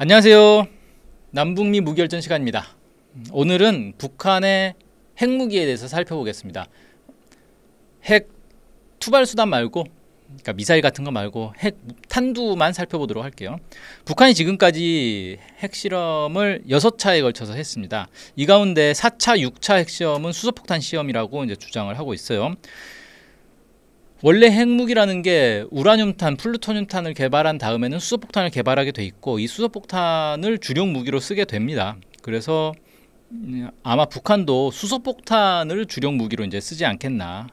안녕하세요. 남북미 무결전 시간입니다. 오늘은 북한의 핵무기에 대해서 살펴보겠습니다. 핵 투발 수단 말고, 그러니까 미사일 같은 거 말고 핵 탄두만 살펴보도록 할게요. 북한이 지금까지 핵실험을 6차에 걸쳐서 했습니다. 이 가운데 4차, 6차 핵시험은 수소폭탄 시험이라고 이제 주장을 하고 있어요. 원래 핵무기라는 게 우라늄탄, 플루토늄탄을 개발한 다음에는 수소폭탄을 개발하게 돼 있고, 이 수소폭탄을 주력 무기로 쓰게 됩니다. 그래서 아마 북한도 수소폭탄을 주력 무기로 이제 쓰지 않겠나.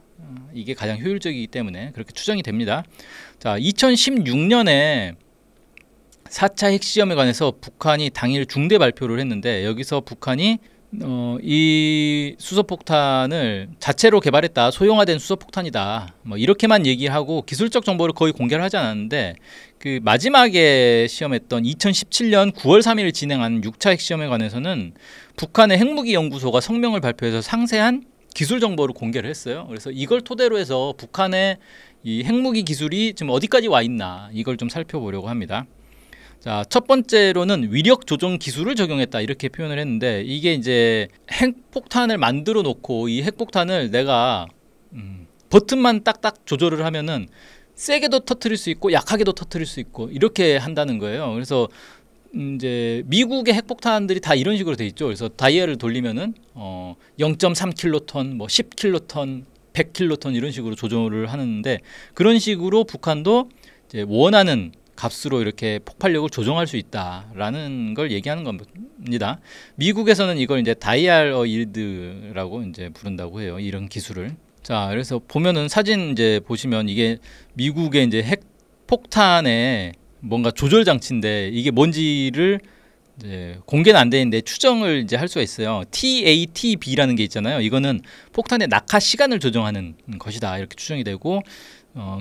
이게 가장 효율적이기 때문에 그렇게 추정이 됩니다. 자, 2016년에 4차 핵시험에 관해서 북한이 당일 중대 발표를 했는데, 여기서 북한이 이 수소폭탄을 자체로 개발했다, 소형화된 수소폭탄이다, 뭐 이렇게만 얘기하고 기술적 정보를 거의 공개를 하지 않았는데, 그 마지막에 시험했던 2017년 9월 3일 진행한 6차 핵시험에 관해서는 북한의 핵무기 연구소가 성명을 발표해서 상세한 기술 정보를 공개를 했어요. 그래서 이걸 토대로 해서 북한의 이 핵무기 기술이 지금 어디까지 와 있나, 이걸 좀 살펴보려고 합니다. 자, 첫 번째로는 위력 조정 기술을 적용했다, 이렇게 표현을 했는데, 이게 이제 핵폭탄을 만들어 놓고 이 핵폭탄을 내가 버튼만 딱딱 조절을 하면은 세게도 터뜨릴 수 있고 약하게도 터뜨릴 수 있고 이렇게 한다는 거예요. 그래서 이제 미국의 핵폭탄들이 다 이런 식으로 돼 있죠. 그래서 다이얼을 돌리면은 0.3킬로톤, 뭐 10킬로톤, 100킬로톤 이런 식으로 조절을 하는데, 그런 식으로 북한도 이제 원하는 값으로 이렇게 폭발력을 조정할 수 있다라는 걸 얘기하는 겁니다. 미국에서는 이걸 이제 다이얼-일드라고 이제 부른다고 해요, 이런 기술을. 자, 그래서 보면은 사진 이제 보시면 이게 미국의 이제 핵폭탄의 뭔가 조절 장치인데, 이게 뭔지를 이제 공개는 안 되는데 추정을 이제 할 수가 있어요. TATB라는 게 있잖아요. 이거는 폭탄의 낙하 시간을 조정하는 것이다, 이렇게 추정이 되고,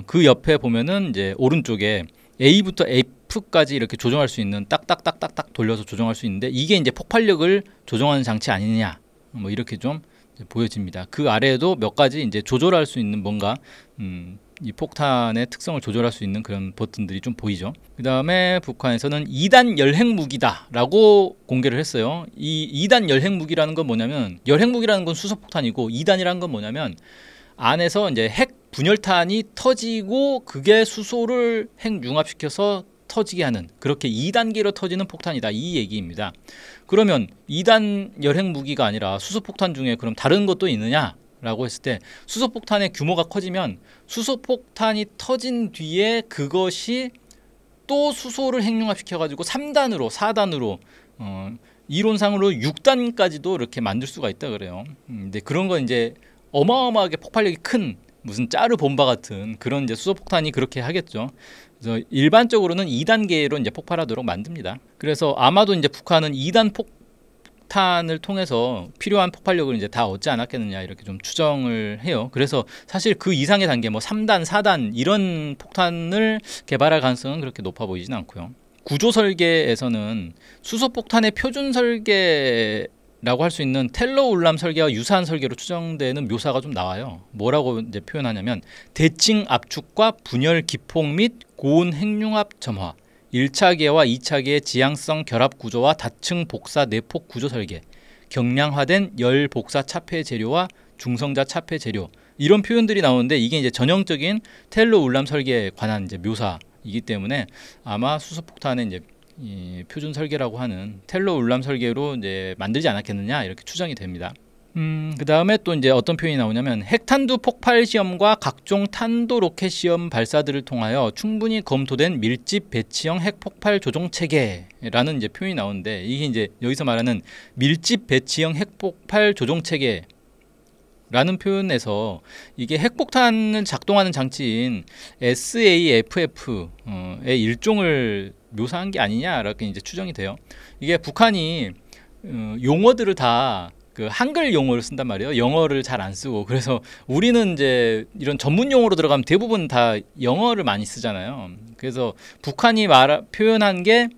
그 옆에 보면은 이제 오른쪽에 A부터 F까지 이렇게 조정할 수 있는, 딱딱딱딱딱 돌려서 조정할 수 있는데, 이게 이제 폭발력을 조정하는 장치 아니냐, 뭐 이렇게 좀 보여집니다. 그 아래에도 몇 가지 이제 조절할 수 있는 뭔가 이 폭탄의 특성을 조절할 수 있는 그런 버튼들이 좀 보이죠. 그 다음에 북한에서는 2단 열핵무기다라고 공개를 했어요. 이 2단 열핵무기라는 건 뭐냐면, 열핵무기라는 건 수소폭탄이고, 2단이라는 건 뭐냐면 안에서 이제 핵 분열탄이 터지고 그게 수소를 핵 융합시켜서 터지게 하는, 그렇게 2단계로 터지는 폭탄이다, 이 얘기입니다. 그러면 2단 열핵 무기가 아니라 수소폭탄 중에 그럼 다른 것도 있느냐 라고 했을 때, 수소폭탄의 규모가 커지면 수소폭탄이 터진 뒤에 그것이 또 수소를 핵융합시켜 가지고 3단으로 4단으로 이론상으로 6단까지도 이렇게 만들 수가 있다 그래요. 근데 그런 건 이제 어마어마하게 폭발력이 큰 무슨 짜르 bom바 같은 그런 이제 수소폭탄이 그렇게 하겠죠. 그래서 일반적으로는 2단계로 이제 폭발하도록 만듭니다. 그래서 아마도 이제 북한은 2단 폭탄을 통해서 필요한 폭발력을 이제 다 얻지 않았겠느냐, 이렇게 좀 추정을 해요. 그래서 사실 그 이상의 단계, 뭐 3단, 4단 이런 폭탄을 개발할 가능성은 그렇게 높아 보이진 않고요. 구조 설계에서는 수소폭탄의 표준 설계 라고 할 수 있는 텔로울람 설계와 유사한 설계로 추정되는 묘사가 좀 나와요. 뭐라고 이제 표현하냐면, 대칭 압축과 분열 기폭 및 고온 핵융합 점화, 1차계와 2차계의 지향성 결합 구조와 다층 복사 내폭 구조 설계, 경량화된 열 복사 차폐 재료와 중성자 차폐 재료, 이런 표현들이 나오는데, 이게 이제 전형적인 텔로울람 설계에 관한 이제 묘사이기 때문에 아마 수소폭탄의 이제 이 표준 설계라고 하는 텔로울람 설계로 이제 만들지 않았겠느냐, 이렇게 추정이 됩니다. 그 다음에 또 이제 어떤 표현이 나오냐면, 핵탄두 폭발 시험과 각종 탄도 로켓 시험 발사들을 통하여 충분히 검토된 밀집 배치형 핵폭발 조종 체계라는 이제 표현이 나오는데, 이게 이제 여기서 말하는 밀집 배치형 핵폭발 조종 체계 라는 표현에서 이게 핵폭탄을 작동하는 장치인 SAFF의 일종을 묘사한 게 아니냐라고 이제 추정이 돼요. 이게 북한이 용어들을 다 그 한글 용어를 쓴단 말이에요. 영어를 잘 안 쓰고. 그래서 우리는 이제 이런 전문 용어로 들어가면 대부분 다 영어를 많이 쓰잖아요. 그래서 북한이 표현한 게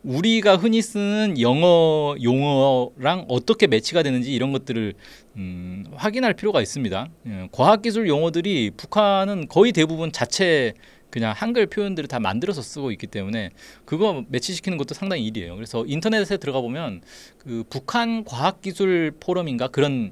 우리가 흔히 쓰는 영어 용어랑 어떻게 매치가 되는지, 이런 것들을 확인할 필요가 있습니다. 과학기술 용어들이 북한은 거의 대부분 자체 그냥 한글 표현들을 다 만들어서 쓰고 있기 때문에 그거 매치시키는 것도 상당히 일이에요. 그래서 인터넷에 들어가 보면 그 북한 과학기술 포럼인가 그런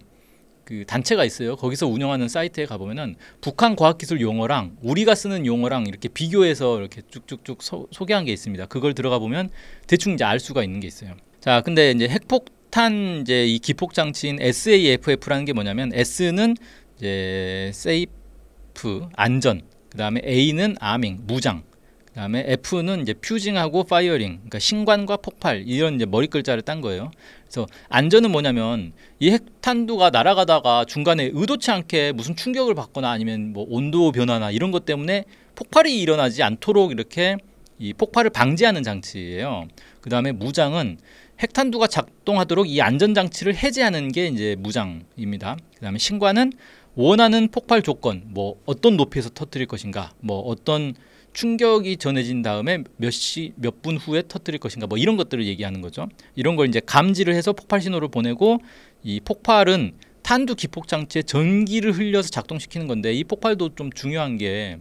그 단체가 있어요. 거기서 운영하는 사이트에 가보면은 북한 과학기술 용어랑 우리가 쓰는 용어랑 이렇게 비교해서 이렇게 쭉쭉쭉 소개한 게 있습니다. 그걸 들어가 보면 대충 이제 알 수가 있는 게 있어요. 자, 근데 이제 핵폭탄 이제 이 기폭 장치인 SAFF라는 게 뭐냐면 S는 이제 세이프 안전, 그 다음에 A는 아밍 무장, 그 다음에 F는 이제 퓨징하고 파이어링, 그러니까 신관과 폭발 이런 이제 머리 글자를 딴 거예요. 그래서 안전은 뭐냐면 이 핵탄두가 날아가다가 중간에 의도치 않게 무슨 충격을 받거나 아니면 뭐 온도 변화나 이런 것 때문에 폭발이 일어나지 않도록 이렇게 이 폭발을 방지하는 장치예요. 그 다음에 무장은 핵탄두가 작동하도록 이 안전장치를 해제하는 게 이제 무장입니다. 그 다음에 신관은 원하는 폭발 조건, 뭐 어떤 높이에서 터뜨릴 것인가, 뭐 어떤 충격이 전해진 다음에 몇 분 후에 터뜨릴 것인가, 뭐 이런 것들을 얘기하는 거죠. 이런 걸 이제 감지를 해서 폭발 신호를 보내고, 이 폭발은 탄두 기폭 장치에 전기를 흘려서 작동시키는 건데, 이 폭발도 좀 중요한 게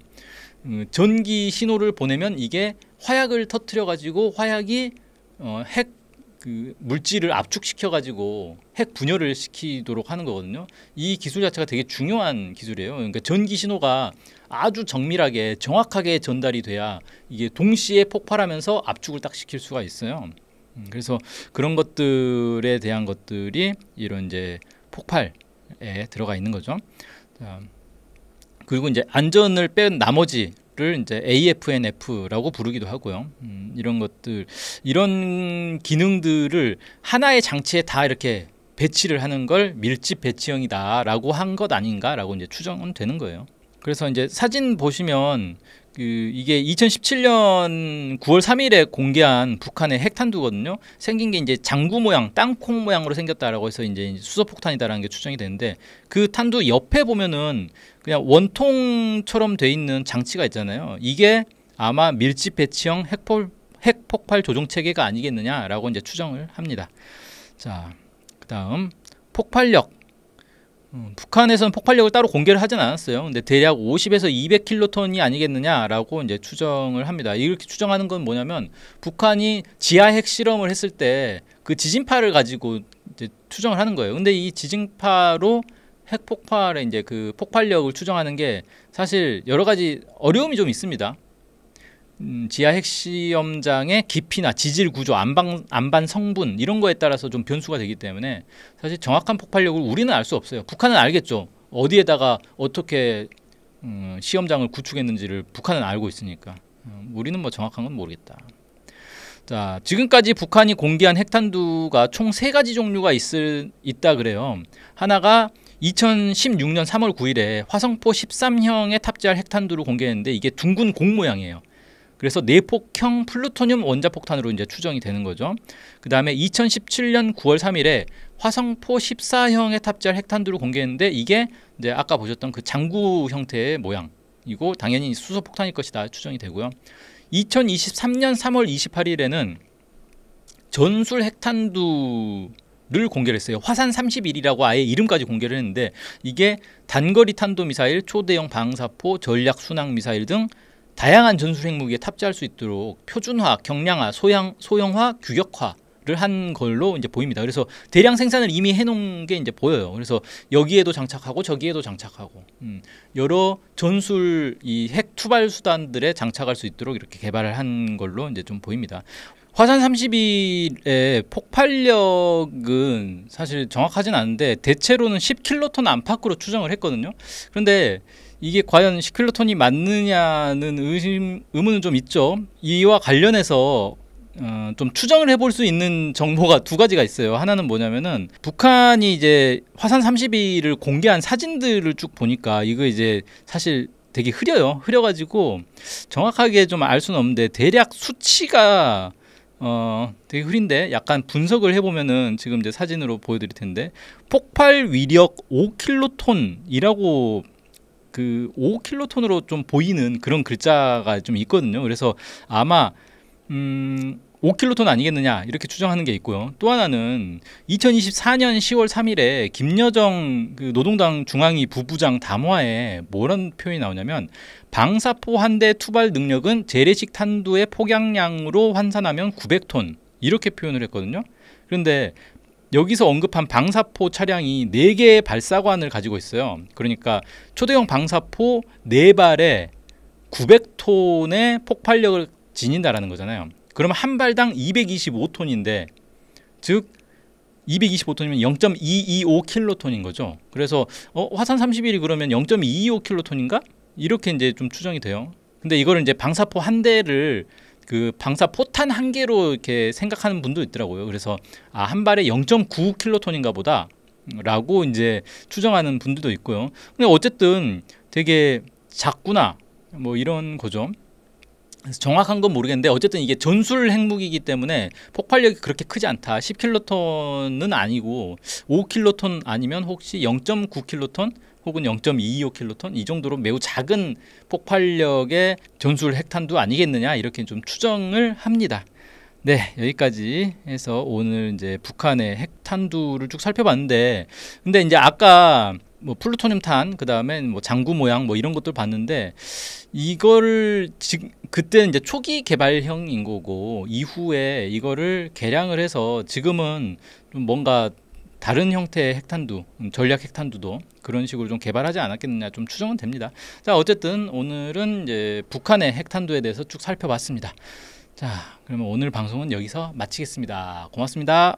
전기 신호를 보내면 이게 화약을 터뜨려 가지고 화약이 핵 그 물질을 압축시켜 가지고 핵 분열을 시키도록 하는 거거든요. 이 기술 자체가 되게 중요한 기술이에요. 그러니까 전기 신호가 아주 정밀하게 정확하게 전달이 돼야 이게 동시에 폭발하면서 압축을 딱 시킬 수가 있어요. 그래서 그런 것들에 대한 것들이 이런 이제 폭발에 들어가 있는 거죠. 자, 그리고 이제 안전을 뺀 나머지 를 이제 AFNF라고 부르기도 하고요. 이런 것들, 이런 기능들을 하나의 장치에 다 이렇게 배치를 하는 걸 밀집 배치형이다라고 한 것 아닌가라고 이제 추정은 되는 거예요. 그래서 이제 사진 보시면 이게 2017년 9월 3일에 공개한 북한의 핵탄두거든요. 생긴 게 이제 장구 모양, 땅콩 모양으로 생겼다라고 해서 이제 수소폭탄이다라는 게 추정이 되는데, 그 탄두 옆에 보면은 그냥 원통처럼 돼 있는 장치가 있잖아요. 이게 아마 밀집 배치형 핵폭발 조종 체계가 아니겠느냐라고 이제 추정을 합니다. 자, 그다음 폭발력. 북한에서는 폭발력을 따로 공개를 하진 않았어요. 근데 대략 50에서 200킬로톤이 아니겠느냐라고 이제 추정을 합니다. 이렇게 추정하는 건 뭐냐면, 북한이 지하 핵 실험을 했을 때 그 지진파를 가지고 이제 추정을 하는 거예요. 근데 이 지진파로 핵 폭발의 이제 그 폭발력을 추정하는 게 사실 여러 가지 어려움이 좀 있습니다. 지하 핵시험장의 깊이나 지질 구조, 안반 성분 이런 거에 따라서 좀 변수가 되기 때문에 사실 정확한 폭발력을 우리는 알 수 없어요. 북한은 알겠죠. 어디에다가 어떻게 시험장을 구축했는지를 북한은 알고 있으니까. 우리는 뭐 정확한 건 모르겠다. 자, 지금까지 북한이 공개한 핵탄두가 총 3가지 종류가 있다 그래요. 하나가 2016년 3월 9일에 화성포 13형에 탑재할 핵탄두를 공개했는데, 이게 둥근 공 모양이에요. 그래서 내폭형 플루토늄 원자폭탄으로 이제 추정이 되는 거죠. 그 다음에 2017년 9월 3일에 화성포 14형에 탑재할 핵탄두를 공개했는데, 이게 이제 아까 보셨던 그 장구 형태의 모양이고 당연히 수소폭탄일 것이다 추정이 되고요. 2023년 3월 28일에는 전술 핵탄두를 공개를 했어요. 화산 31이라고 아예 이름까지 공개를 했는데, 이게 단거리 탄도미사일, 초대형 방사포, 전략 순항 미사일 등 다양한 전술 핵무기에 탑재할 수 있도록 표준화, 경량화, 소형화, 규격화를 한 걸로 이제 보입니다. 그래서 대량 생산을 이미 해놓은 게 이제 보여요. 그래서 여기에도 장착하고 저기에도 장착하고 여러 전술 이 핵 투발 수단들에 장착할 수 있도록 이렇게 개발을 한 걸로 이제 좀 보입니다. 화산 31의 폭발력은 사실 정확하진 않은데 대체로는 10킬로톤 안팎으로 추정을 했거든요. 그런데 이게 과연 10킬로톤이 맞느냐는 의문은 좀 있죠. 이와 관련해서 좀 추정을 해볼 수 있는 정보가 2가지가 있어요. 하나는 뭐냐면은 북한이 이제 화산 31을 공개한 사진들을 쭉 보니까 이거 이제 사실 되게 흐려요. 흐려가지고 정확하게 좀 알 수는 없는데 대략 수치가 되게 흐린데 약간 분석을 해보면은 지금 이제 사진으로 보여드릴 텐데, 폭발 위력 5킬로톤이라고 그 5킬로톤으로 좀 보이는 그런 글자가 좀 있거든요. 그래서 아마 5킬로톤 아니겠느냐 이렇게 추정하는 게 있고요. 또 하나는 2024년 10월 3일에 김여정 그 노동당 중앙위 부부장 담화에 뭐라는 표현이 나오냐면 방사포 한 대 투발 능력은 재래식 탄두의 폭약량으로 환산하면 900톤 이렇게 표현을 했거든요. 그런데 여기서 언급한 방사포 차량이 4개의 발사관을 가지고 있어요. 그러니까 초대형 방사포 4발에 900톤의 폭발력을 지닌다라는 거잖아요. 그러면 한 발당 225톤인데 즉 225톤이면 0.225킬로톤인 거죠. 그래서 화산 31이 그러면 0.225킬로톤인가? 이렇게 이제 좀 추정이 돼요. 근데 이거를 이제 방사포 한 대를 그 방사포탄 한 개로 이렇게 생각하는 분도 있더라고요. 그래서 한 발에 0.9킬로톤인가 보다 라고 이제 추정하는 분들도 있고요. 근데 어쨌든 되게 작구나 뭐 이런 거죠. 그래서 정확한 건 모르겠는데 어쨌든 이게 전술 핵무기이기 때문에 폭발력이 그렇게 크지 않다. 10킬로톤은 아니고 5킬로톤 아니면 혹시 0.9킬로톤 혹은 0.225킬로톤 이 정도로 매우 작은 폭발력의 전술 핵탄두 아니겠느냐 이렇게 좀 추정을 합니다. 네, 여기까지 해서 오늘 이제 북한의 핵탄두를 쭉 살펴봤는데, 근데 이제 아까 뭐 플루토늄탄, 그 다음에 뭐 장구 모양 뭐 이런 것들 봤는데, 이거를 그때 이제 초기 개발형인 거고, 이후에 이거를 개량을 해서 지금은 좀 뭔가 다른 형태의 핵탄두, 전략 핵탄두도 그런 식으로 좀 개발하지 않았겠느냐 좀 추정은 됩니다. 자, 어쨌든 오늘은 이제 북한의 핵탄두에 대해서 쭉 살펴봤습니다. 자, 그러면 오늘 방송은 여기서 마치겠습니다. 고맙습니다.